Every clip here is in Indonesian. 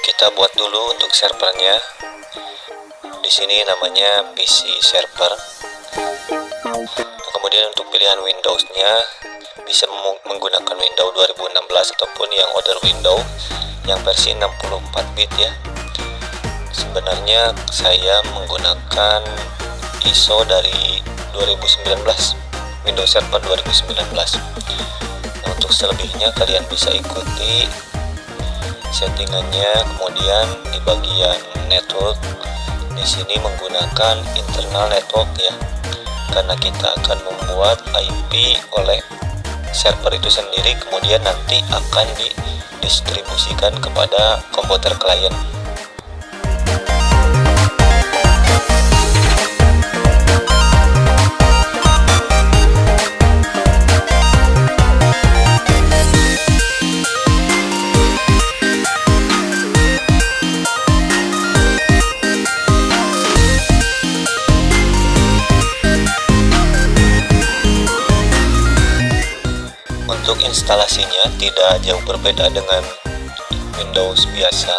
Kita buat dulu untuk servernya. Di sini namanya PC server. Kemudian untuk pilihan Windows-nya bisa menggunakan Windows 2016 ataupun yang older Windows yang versi 64 bit ya. Sebenarnya saya menggunakan ISO dari 2019, Windows Server 2019. Nah, untuk selebihnya kalian bisa ikuti settingannya. Kemudian di bagian network, di sini menggunakan internal network ya, karena kita akan membuat IP oleh server itu sendiri, kemudian nanti akan didistribusikan kepada komputer klien. Untuk instalasinya tidak jauh berbeda dengan Windows biasa.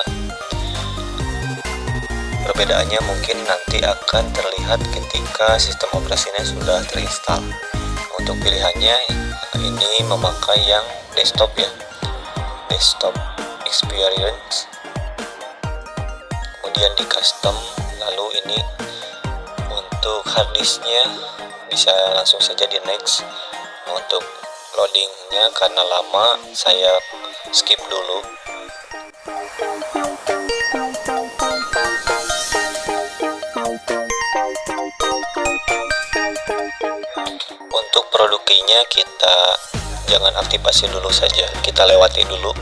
Perbedaannya mungkin nanti akan terlihat ketika sistem operasinya sudah terinstall. Untuk pilihannya ini memakai yang desktop ya, desktop experience. Kemudian di custom, lalu ini untuk harddisknya bisa langsung saja di next. Untuk loadingnya karena lama, saya skip dulu. Untuk produk key-nya kita jangan aktifasi dulu saja, kita lewati dulu.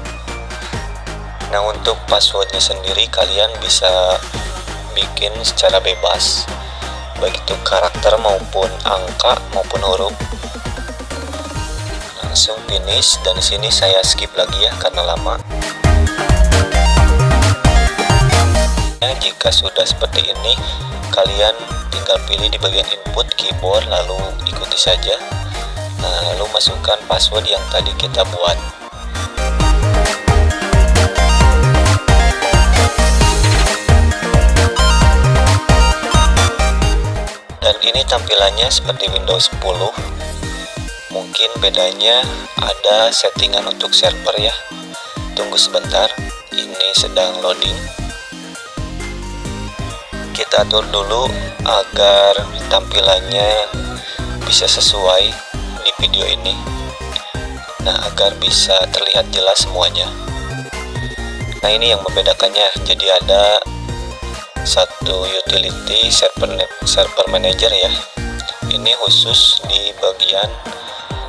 Nah, untuk passwordnya sendiri kalian bisa bikin secara bebas, baik itu karakter maupun angka maupun huruf. Langsung finish, dan di sini saya skip lagi ya karena lama. Nah, jika sudah seperti ini, kalian tinggal pilih di bagian input keyboard, lalu ikuti saja. Nah, lalu masukkan password yang tadi kita buat. Dan ini tampilannya seperti Windows 10. Mungkin bedanya ada settingan untuk server ya. Tunggu sebentar, ini sedang loading. Kita atur dulu agar tampilannya bisa sesuai di video ini. Nah, agar bisa terlihat jelas semuanya. Nah, ini yang membedakannya. Jadi ada satu utility server manager ya. Ini khusus di bagian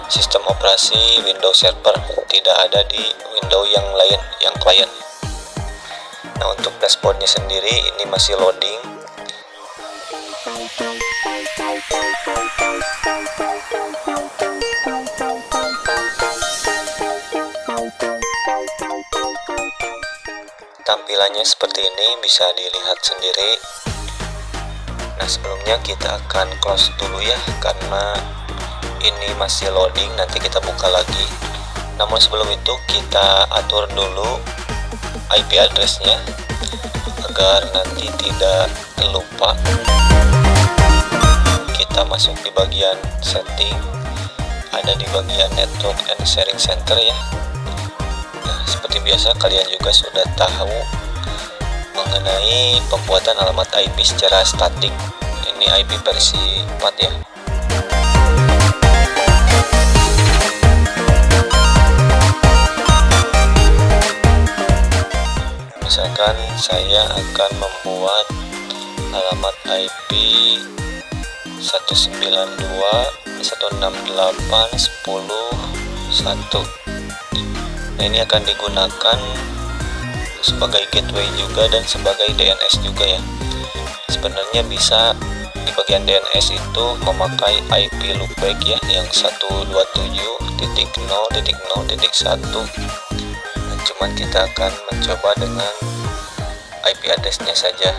sistem operasi Windows Server, tidak ada di Windows yang lain, yang klien. Nah, untuk dashboardnya sendiri ini masih loading. Tampilannya seperti ini, bisa dilihat sendiri. Nah, sebelumnya kita akan close dulu ya, karena ini masih loading, nanti kita buka lagi. Namun sebelum itu kita atur dulu IP address-nya agar nanti tidak lupa. Kita masuk di bagian setting, ada di bagian network and sharing center ya. Nah, seperti biasa kalian juga sudah tahu mengenai pembuatan alamat IP secara statik. Ini IP versi 4 ya. Misalkan saya akan membuat alamat IP 192.168.10.1. Nah, ini akan digunakan sebagai gateway juga dan sebagai DNS juga ya. Sebenarnya bisa di bagian DNS itu memakai IP loopback ya, yang 127.0.0.1. Cuman kita akan mencoba dengan IP address-nya saja.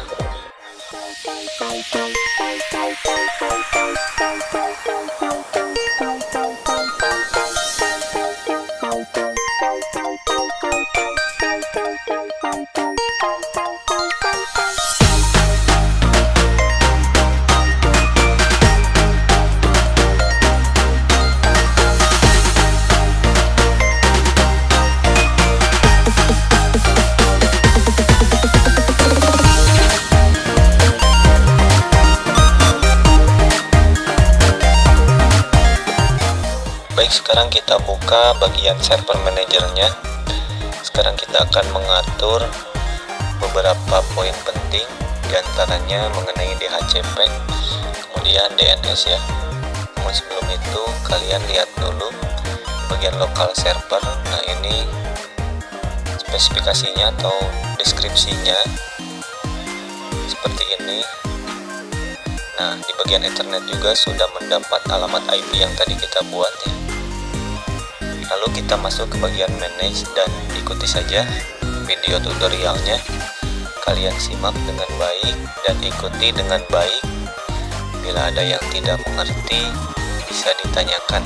Baik, sekarang kita buka bagian server manajernya. Sekarang kita akan mengatur beberapa poin penting, diantaranya mengenai DHCP, kemudian DNS ya. Namun sebelum itu kalian lihat dulu bagian lokal server. Nah, ini spesifikasinya atau deskripsinya seperti ini. Nah, di bagian Ethernet juga sudah mendapat alamat IP yang tadi kita buat ya. Lalu kita masuk ke bagian manage dan ikuti saja video tutorialnya. Kalian simak dengan baik dan ikuti dengan baik. Bila ada yang tidak mengerti, bisa ditanyakan.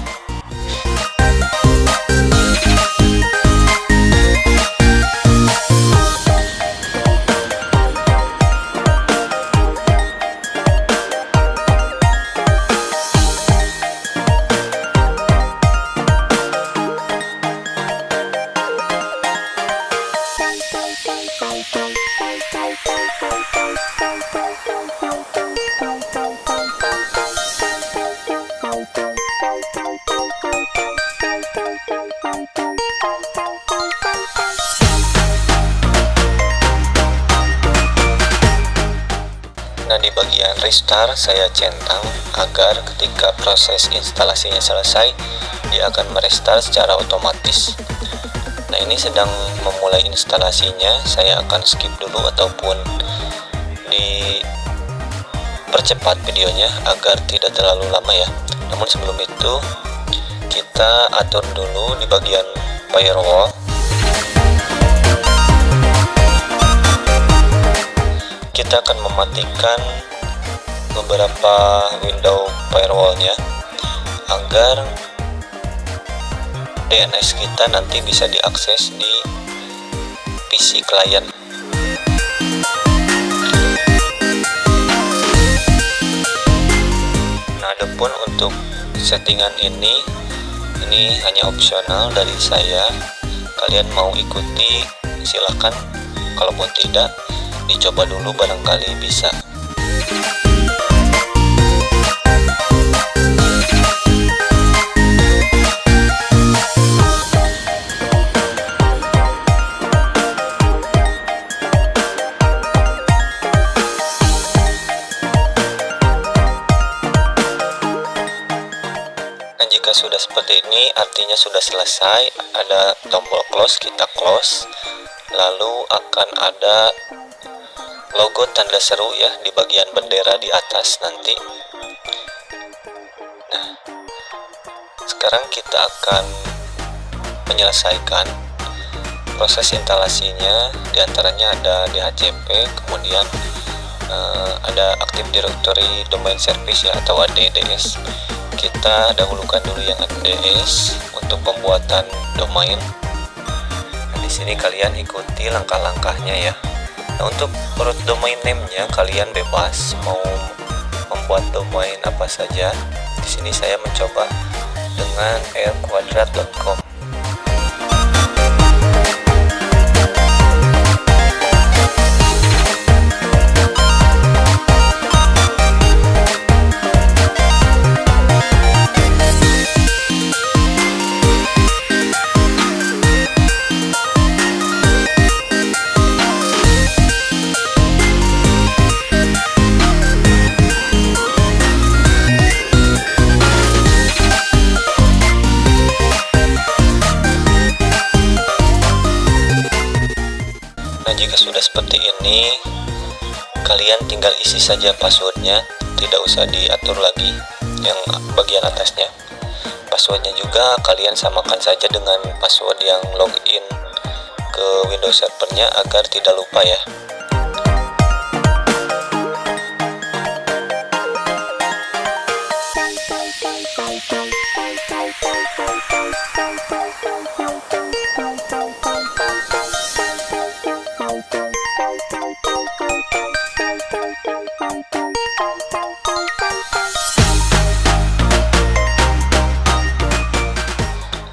Nah, di bagian restart saya centang agar ketika proses instalasinya selesai, dia akan merestart secara otomatis. Nah, ini sedang memulai instalasinya, saya akan skip dulu ataupun dipercepat videonya agar tidak terlalu lama ya. Namun sebelum itu kita atur dulu di bagian firewall. Kita akan mematikan beberapa window firewallnya agar DNS kita nanti bisa diakses di PC klien. Nah, adapun untuk settingan ini hanya opsional dari saya. Kalian mau ikuti silakan, kalaupun tidak dicoba dulu, barangkali bisa. Nah, jika sudah seperti ini artinya sudah selesai. Ada tombol close, kita close. Lalu akan ada logo tanda seru ya di bagian bendera di atas nanti. Nah, sekarang kita akan menyelesaikan proses instalasinya. Diantaranya ada DHCP, kemudian ada Active Directory Domain Service ya atau ADDS. Kita dahulukan dulu yang ADDS untuk pembuatan domain. Nah, di sini kalian ikuti langkah-langkahnya ya. Nah, untuk root domain name-nya kalian bebas mau membuat domain apa saja. Di sini saya mencoba dengan airquadrat.com. Nah, jika sudah seperti ini, kalian tinggal isi saja passwordnya, tidak usah diatur lagi yang bagian atasnya. Passwordnya juga kalian samakan saja dengan password yang login ke Windows servernya agar tidak lupa ya.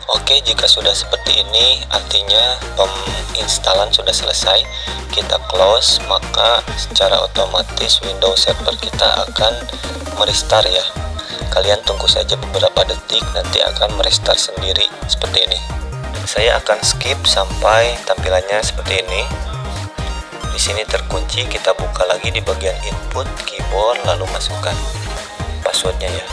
Oke, jika sudah seperti ini artinya penginstalan sudah selesai. Kita close, maka secara otomatis Windows server kita akan merestart ya. Kalian tunggu saja beberapa detik, nanti akan merestart sendiri seperti ini. Saya akan skip sampai tampilannya seperti ini. Di sini terkunci, kita buka lagi di bagian input keyboard, lalu masukkan passwordnya ya.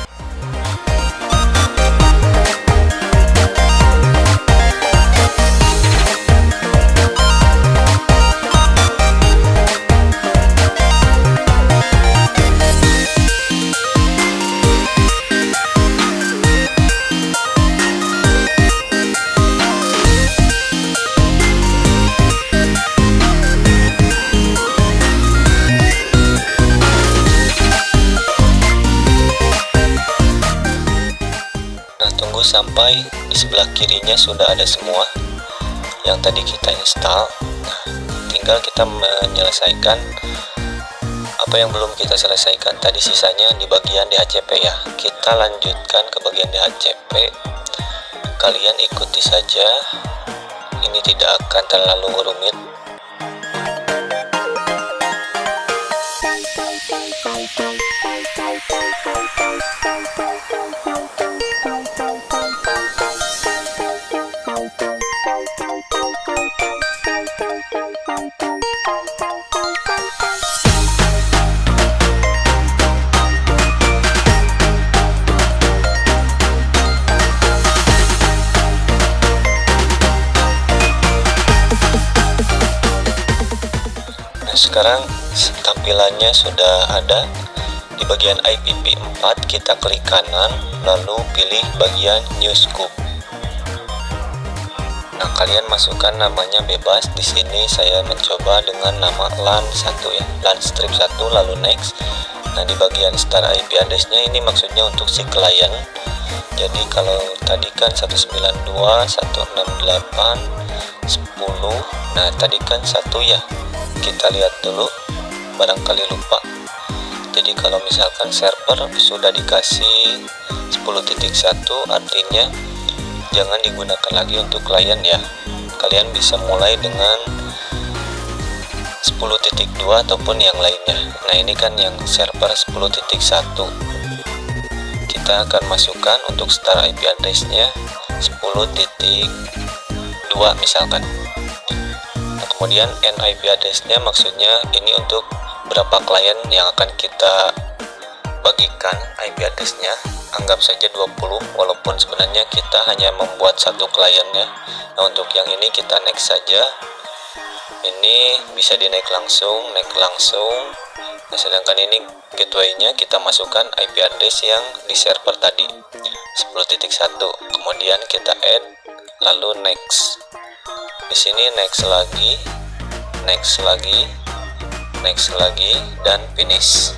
Tunggu sampai di sebelah kirinya sudah ada semua yang tadi kita install. Nah, tinggal kita menyelesaikan apa yang belum kita selesaikan tadi, sisanya di bagian DHCP ya. Kita lanjutkan ke bagian DHCP. Kalian ikuti saja, ini tidak akan terlalu rumit. Sekarang tampilannya sudah ada. Di bagian IPv4 kita klik kanan, lalu pilih bagian New Scope. Nah, kalian masukkan namanya bebas. Di sini saya mencoba dengan nama LAN 1 ya, LAN strip 1, lalu next. Nah, di bagian start IP address-nya ini maksudnya untuk si klien. Jadi kalau tadi kan 192.168.10, nah tadi kan 1 ya. Kita lihat dulu, barangkali lupa. Jadi kalau misalkan server sudah dikasih 10.1, artinya jangan digunakan lagi untuk klien ya. Kalian bisa mulai dengan 10.2 ataupun yang lainnya. Nah, ini kan yang server 10.1. Kita akan masukkan untuk start IP address-nya 10.2 misalkan. Kemudian NIP address-nya maksudnya ini untuk berapa klien yang akan kita bagikan IP address-nya. Anggap saja 20, walaupun sebenarnya kita hanya membuat satu klien ya. Nah, untuk yang ini kita next saja. Ini bisa di next langsung, next langsung. Nah, sedangkan ini gateway-nya kita masukkan IP address yang di server tadi 10.1. Kemudian kita add, lalu next. Di sini next lagi, next lagi, next lagi, dan finish.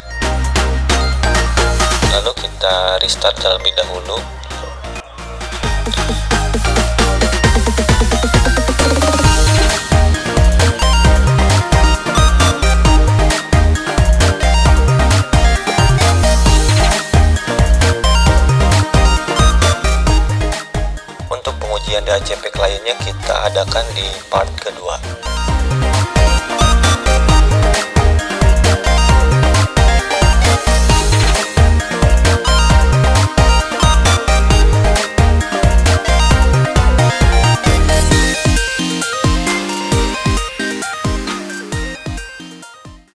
Lalu kita restart terlebih dahulu. Untuk pengujian DHCP kliennya kita adakan di part kedua.